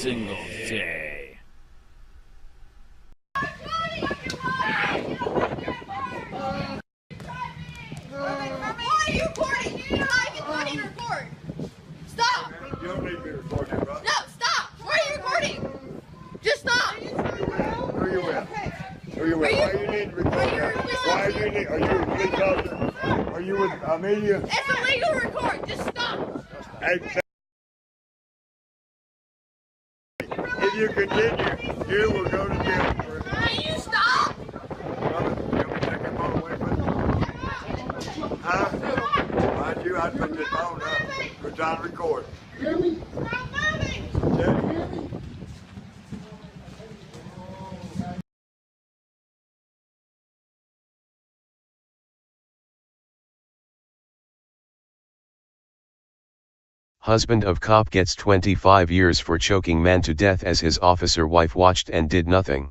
single day. Why are you recording? You know I can money and record. Stop. You don't need to be recording, bro. No, stop. Why are you recording? Just stop. Who you with? Who you with? Why you need to record? Why you need? Are you a police officer? Are you with media? It's illegal to record. Just stop. Hey, if you continue, you will go to jail for it. Can you stop? Mind you, I'd put this phone up. We're trying to record. Stop moving. Husband of cop gets 25 years for choking man to death as his officer wife watched and did nothing.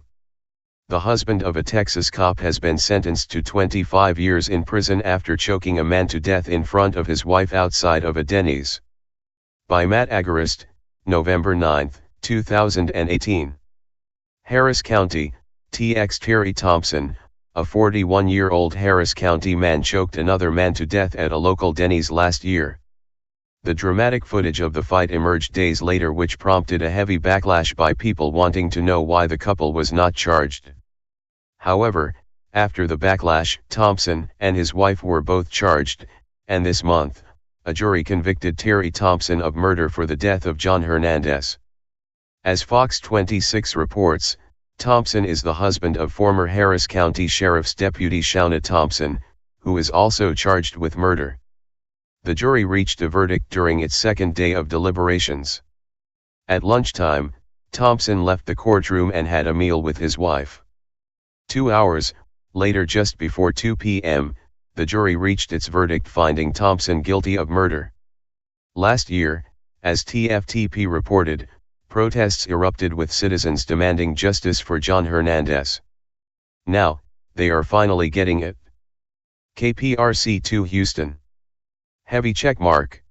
The husband of a Texas cop has been sentenced to 25 years in prison after choking a man to death in front of his wife outside of a Denny's. By Matt Agarist, November 9, 2018. Harris County, TX Terry Thompson, a 41-year-old Harris County man choked another man to death at a local Denny's last year. The dramatic footage of the fight emerged days later, which prompted a heavy backlash by people wanting to know why the couple was not charged. However, after the backlash, Thompson and his wife were both charged, and this month, a jury convicted Terry Thompson of murder for the death of John Hernandez. As Fox 26 reports, Thompson is the husband of former Harris County Sheriff's Deputy Shauna Thompson, who is also charged with murder. The jury reached a verdict during its second day of deliberations. At lunchtime, Thompson left the courtroom and had a meal with his wife. 2 hours later, just before 2 p.m., the jury reached its verdict finding Thompson guilty of murder. Last year, as TFTP reported, protests erupted with citizens demanding justice for John Hernandez. Now, they are finally getting it. KPRC2 Houston. Heavy check mark.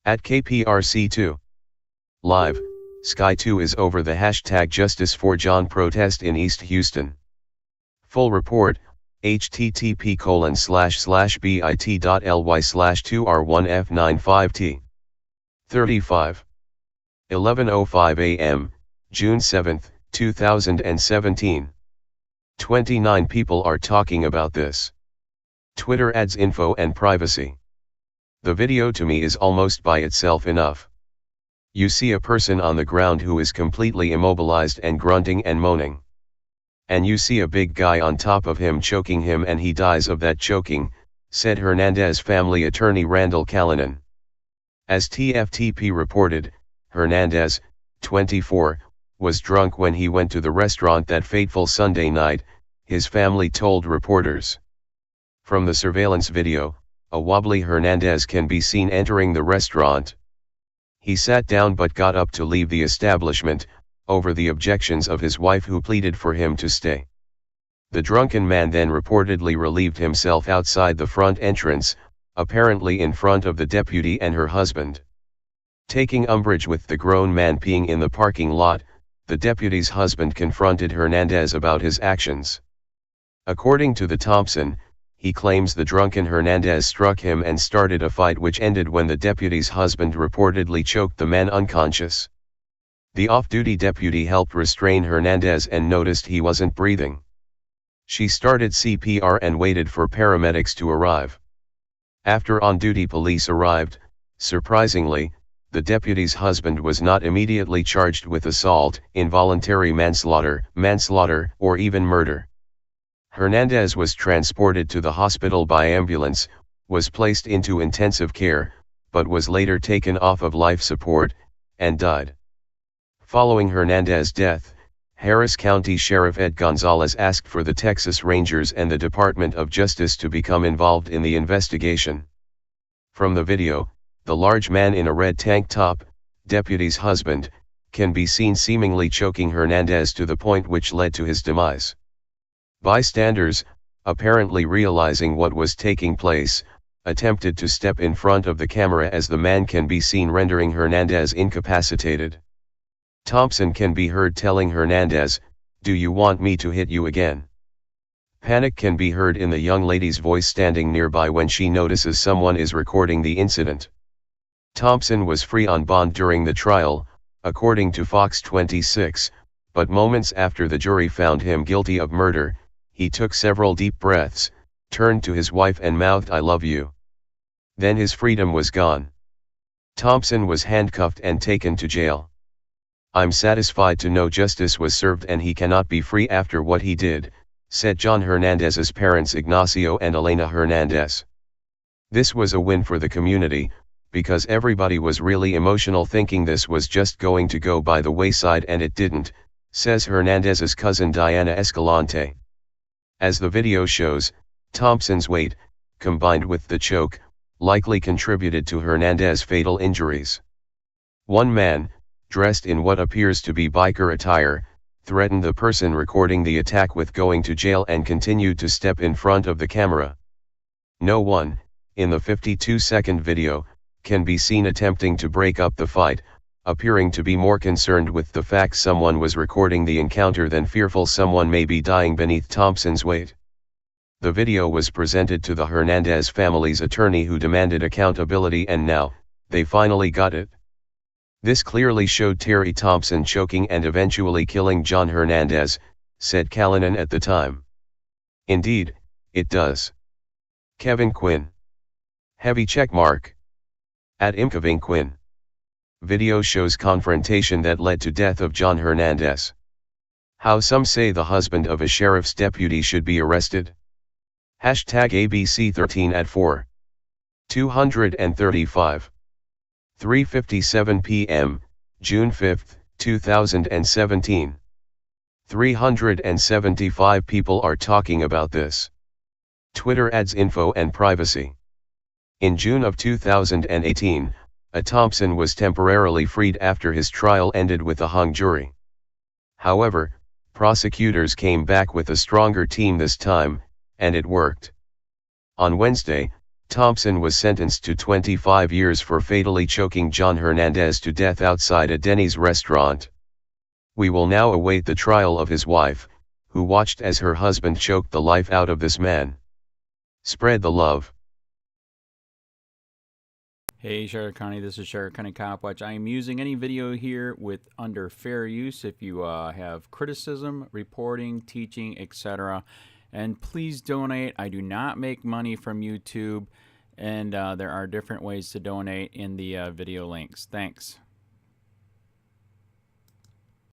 At KPRC2. Live, Sky 2 is over the hashtag Justice for John protest in East Houston. Full report, http://bit.ly/2r1f95t. 35. 11:05 a.m., June 7, 2017. 29 people are talking about this. Twitter adds info and privacy. The video to me is almost by itself enough. You see a person on the ground who is completely immobilized and grunting and moaning. And you see a big guy on top of him choking him, and he dies of that choking, said Hernandez family attorney Randall Callanan. As TFTP reported, Hernandez, 24, was drunk when he went to the restaurant that fateful Sunday night, his family told reporters. From the surveillance video, a wobbly Hernandez can be seen entering the restaurant. He sat down but got up to leave the establishment, over the objections of his wife who pleaded for him to stay. The drunken man then reportedly relieved himself outside the front entrance, apparently in front of the deputy and her husband. Taking umbrage with the grown man peeing in the parking lot, the deputy's husband confronted Hernandez about his actions. According to the Thompson, he claims the drunken Hernandez struck him and started a fight which ended when the deputy's husband reportedly choked the man unconscious. The off-duty deputy helped restrain Hernandez and noticed he wasn't breathing. She started CPR and waited for paramedics to arrive. After on-duty police arrived, surprisingly, the deputy's husband was not immediately charged with assault, involuntary manslaughter, or even murder. Hernandez was transported to the hospital by ambulance, was placed into intensive care, but was later taken off of life support, and died. Following Hernandez's death, Harris County Sheriff Ed Gonzalez asked for the Texas Rangers and the Department of Justice to become involved in the investigation. From the video, the large man in a red tank top, deputy's husband, can be seen seemingly choking Hernandez to the point which led to his demise. Bystanders, apparently realizing what was taking place, attempted to step in front of the camera as the man can be seen rendering Hernandez incapacitated. Thompson can be heard telling Hernandez, "Do you want me to hit you again?" Panic can be heard in the young lady's voice standing nearby when she notices someone is recording the incident. Thompson was free on bond during the trial, according to Fox 26, but moments after the jury found him guilty of murder, he took several deep breaths, turned to his wife and mouthed, "I love you." Then his freedom was gone. Thompson was handcuffed and taken to jail. "I'm satisfied to know justice was served and he cannot be free after what he did," said John Hernandez's parents Ignacio and Elena Hernandez. "This was a win for the community, because everybody was really emotional thinking this was just going to go by the wayside and it didn't," says Hernandez's cousin Diana Escalante. As the video shows, Thompson's weight, combined with the choke, likely contributed to Hernandez's fatal injuries. One man, dressed in what appears to be biker attire, threatened the person recording the attack with going to jail and continued to step in front of the camera. No one, in the 52-second video, can be seen attempting to break up the fight, appearing to be more concerned with the fact someone was recording the encounter than fearful someone may be dying beneath Thompson's weight. The video was presented to the Hernandez family's attorney who demanded accountability, and now, they finally got it. "This clearly showed Terry Thompson choking and eventually killing John Hernandez," said Callanan at the time. "Indeed, it does." Kevin Quinn. Heavy checkmark. At Kevin Quinn. Video shows confrontation that led to death of John Hernandez. How some say the husband of a sheriff's deputy should be arrested. Hashtag ABC13 at 4:235. 3:57 p.m., June 5, 2017. 375 people are talking about this. Twitter adds info and privacy. In June of 2018, a Thompson was temporarily freed after his trial ended with a hung jury. However, prosecutors came back with a stronger team this time, and it worked. On Wednesday, Thompson was sentenced to 25 years for fatally choking John Hernandez to death outside a Denny's restaurant. We will now await the trial of his wife, who watched as her husband choked the life out of this man. Spread the love. Hey Charlotte County, this is Charlotte County COPWATCH. I am using any video here with under fair use if you have criticism, reporting, teaching, etc. And please donate. I do not make money from YouTube, and there are different ways to donate in the video links. Thanks.